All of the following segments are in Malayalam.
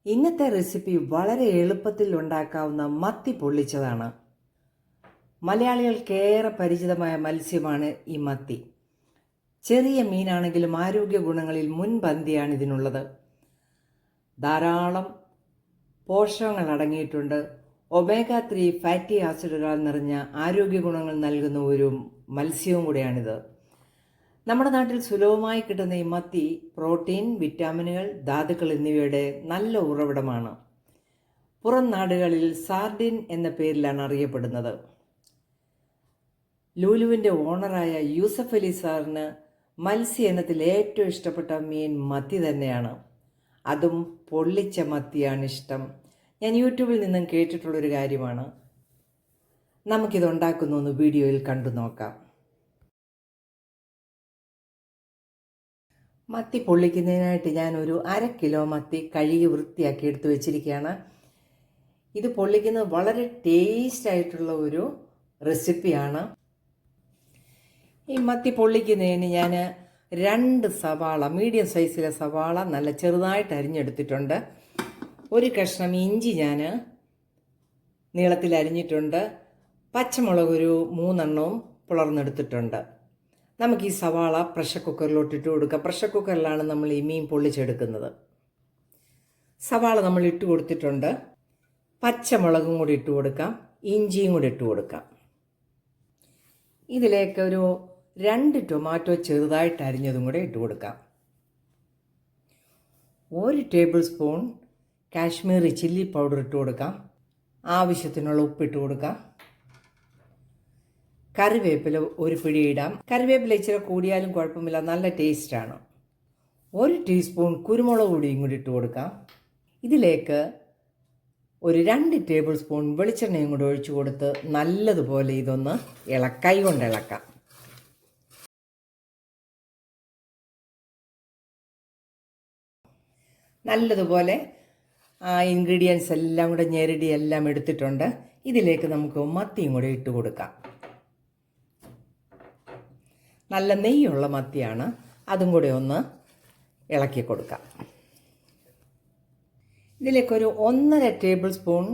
ഇന്നത്തെ റെസിപ്പി വളരെ എളുപ്പത്തിൽ ഉണ്ടാക്കാവുന്ന മത്തി പൊള്ളിച്ചതാണ്. മലയാളികൾക്കേറെ പരിചിതമായ മത്സ്യമാണ് ഈ മത്തി. ചെറിയ മീനാണെങ്കിലും ആരോഗ്യ ഗുണങ്ങളിൽ മുൻപന്തിയാണ് ഇതിനുള്ളത്. ധാരാളം പോഷകങ്ങൾ അടങ്ങിയിട്ടുണ്ട്. ഒമേഗ 3 ഫാറ്റി ആസിഡുകൾ നിറഞ്ഞ ആരോഗ്യ ഗുണങ്ങൾ നൽകുന്ന ഒരു മത്സ്യവും കൂടിയാണിത്. നമ്മുടെ നാട്ടിൽ സുലഭമായി കിട്ടുന്ന ഈ മത്തി പ്രോട്ടീൻ, വിറ്റാമിനുകൾ, ധാതുക്കൾ എന്നിവയുടെ നല്ല ഉറവിടമാണ്. പുറം നാടുകളിൽ സാർഡിൻ എന്ന പേരിലാണ് അറിയപ്പെടുന്നത്. ലുലുവിൻ്റെ ഓണറായ യൂസഫ് അലി സാറിന് മത്സ്യ ഇനത്തിൽ ഏറ്റവും ഇഷ്ടപ്പെട്ട മീൻ മത്തി തന്നെയാണ്. അതും പൊള്ളിച്ച മത്തിയാണ് ഇഷ്ടം. ഞാൻ യൂട്യൂബിൽ നിന്നും കേട്ടിട്ടുള്ളൊരു കാര്യമാണ്. നമുക്കിതുണ്ടാക്കുന്നു എന്ന് വീഡിയോയിൽ കണ്ടു നോക്കാം. മത്തി പൊള്ളിക്കുന്നതിനായിട്ട് ഞാനൊരു 1/2 കിലോ മത്തി കഴുകി വൃത്തിയാക്കി എടുത്തു വെച്ചിരിക്കുകയാണ്. ഇത് പൊള്ളിക്കുന്നത് വളരെ ടേസ്റ്റായിട്ടുള്ള ഒരു റെസിപ്പിയാണ്. ഈ മത്തി പൊള്ളിക്കുന്നതിന് ഞാൻ 2 സവാള, മീഡിയം സൈസിലെ സവാള നല്ല ചെറുതായിട്ട് അരിഞ്ഞെടുത്തിട്ടുണ്ട്. ഒരു കഷ്ണം ഇഞ്ചി ഞാൻ നീളത്തിൽ അരിഞ്ഞിട്ടുണ്ട്. പച്ചമുളക് ഒരു 3 എണ്ണവും പിളർന്നെടുത്തിട്ടുണ്ട്. നമുക്ക് ഈ സവാള പ്രഷർ കുക്കറിലോട്ട് ഇട്ട് കൊടുക്കാം. പ്രഷർ കുക്കറിലാണ് നമ്മൾ ഈ മീൻ പൊള്ളിച്ചെടുക്കുന്നത്. സവാള നമ്മൾ ഇട്ട് കൊടുത്തിട്ടുണ്ട്. പച്ചമുളകും കൂടി ഇട്ട് കൊടുക്കാം, ഇഞ്ചിയും കൂടി ഇട്ട് കൊടുക്കാം. ഇതിലേക്ക് ഒരു 2 ടൊമാറ്റോ ചെറുതായിട്ട് അരിഞ്ഞതും കൂടെ ഇട്ട് കൊടുക്കാം. 1 table spoon Kashmiri chilli powder ഇട്ട് കൊടുക്കാം. ആവശ്യത്തിനുള്ള ഉപ്പിട്ട് കൊടുക്കാം. കറിവേപ്പില ഒരു പിടി ഇടാം. കറിവേപ്പില ഇച്ചിരി കൂടിയാലും കുഴപ്പമില്ല, നല്ല ടേസ്റ്റാണ്. 1 ടീസ്പൂൺ കുരുമുളക് പൊടിയും കൂടി ഇട്ട് കൊടുക്കാം. ഇതിലേക്ക് ഒരു 2 ടേബിൾ സ്പൂൺ വെളിച്ചെണ്ണയും കൂടി ഒഴിച്ചു കൊടുത്ത് നല്ലതുപോലെ ഇതൊന്ന് കൈ കൊണ്ട് ഇളക്കാം. നല്ലതുപോലെ ഇൻഗ്രീഡിയൻസ് എല്ലാം കൂടെ ഞെരടി എല്ലാം എടുത്തിട്ടുണ്ട്. ഇതിലേക്ക് നമുക്ക് മത്തിയും കൂടെ ഇട്ട് കൊടുക്കാം. നല്ല നെയ്യുള്ള മത്തിയാണ്, അതും കൂടെ ഒന്ന് ഇളക്കി കൊടുക്കാം. ഇതിലേക്കൊരു 1.5 ടേബിൾ സ്പൂൺ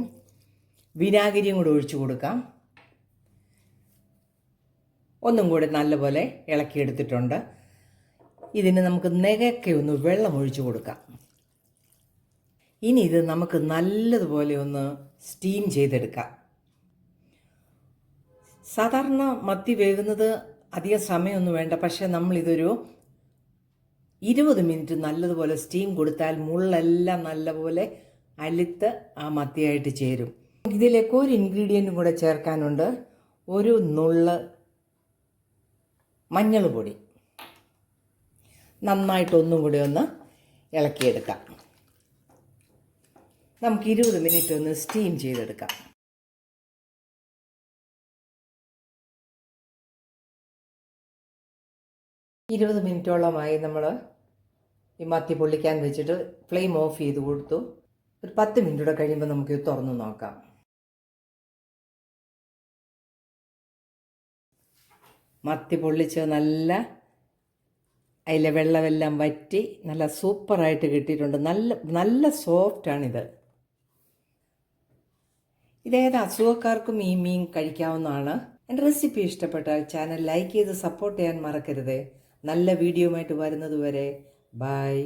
വിനാഗിരിയും കൂടെ ഒഴിച്ചു കൊടുക്കാം. ഒന്നും കൂടെ നല്ലപോലെ ഇളക്കിയെടുത്തിട്ടുണ്ട്. ഇതിന് നമുക്ക് നെകക്കെ ഒന്ന് വെള്ളം ഒഴിച്ചു കൊടുക്കാം. ഇനി ഇത് നമുക്ക് നല്ലതുപോലെ ഒന്ന് സ്റ്റീം ചെയ്തെടുക്കാം. സാധാരണ മത്തി വേകുന്നത് അധികം സമയമൊന്നും വേണ്ട, പക്ഷേ നമ്മളിതൊരു 20 മിനിറ്റ് നല്ലതുപോലെ സ്റ്റീം കൊടുത്താൽ മുള്ളെല്ലാം നല്ലപോലെ അലുത്ത് ആ മത്തിയായിട്ട് ചേരും. ഇതിലേക്ക് ഒരു ഇൻഗ്രീഡിയൻറ്റും കൂടെ ചേർക്കാനുണ്ട്. ഒരു നുള്ള് മഞ്ഞൾ പൊടി. നന്നായിട്ടൊന്നും കൂടി ഒന്ന് ഇളക്കിയെടുക്കാം. നമുക്ക് 20 മിനിറ്റ് ഒന്ന് സ്റ്റീം ചെയ്തെടുക്കാം. 20 മിനിറ്റോളമായി നമ്മൾ ഈ മത്തി പൊള്ളിക്കാൻ വെച്ചിട്ട് ഫ്ലെയിം ഓഫ് ചെയ്ത് കൊടുത്തു. ഒരു 10 മിനിറ്റ് കൂടെ കഴിയുമ്പോൾ നമുക്കിത് തുറന്ന് നോക്കാം. മത്തി പൊള്ളിച്ച് നല്ല അതിലെ വെള്ളമെല്ലാം വറ്റി നല്ല സൂപ്പറായിട്ട് കിട്ടിയിട്ടുണ്ട്. നല്ല സോഫ്റ്റാണിത്. ഇതേത് അസുഖക്കാർക്കും ഈ മീൻ കഴിക്കാവുന്നതാണ്. എൻ്റെ റെസിപ്പി ഇഷ്ടപ്പെട്ടാൽ ചാനൽ ലൈക്ക് ചെയ്ത് സപ്പോർട്ട് ചെയ്യാൻ മറക്കരുത്. നല്ല വീഡിയോയുമായിട്ട് വരുന്നത് വരെ ബൈ.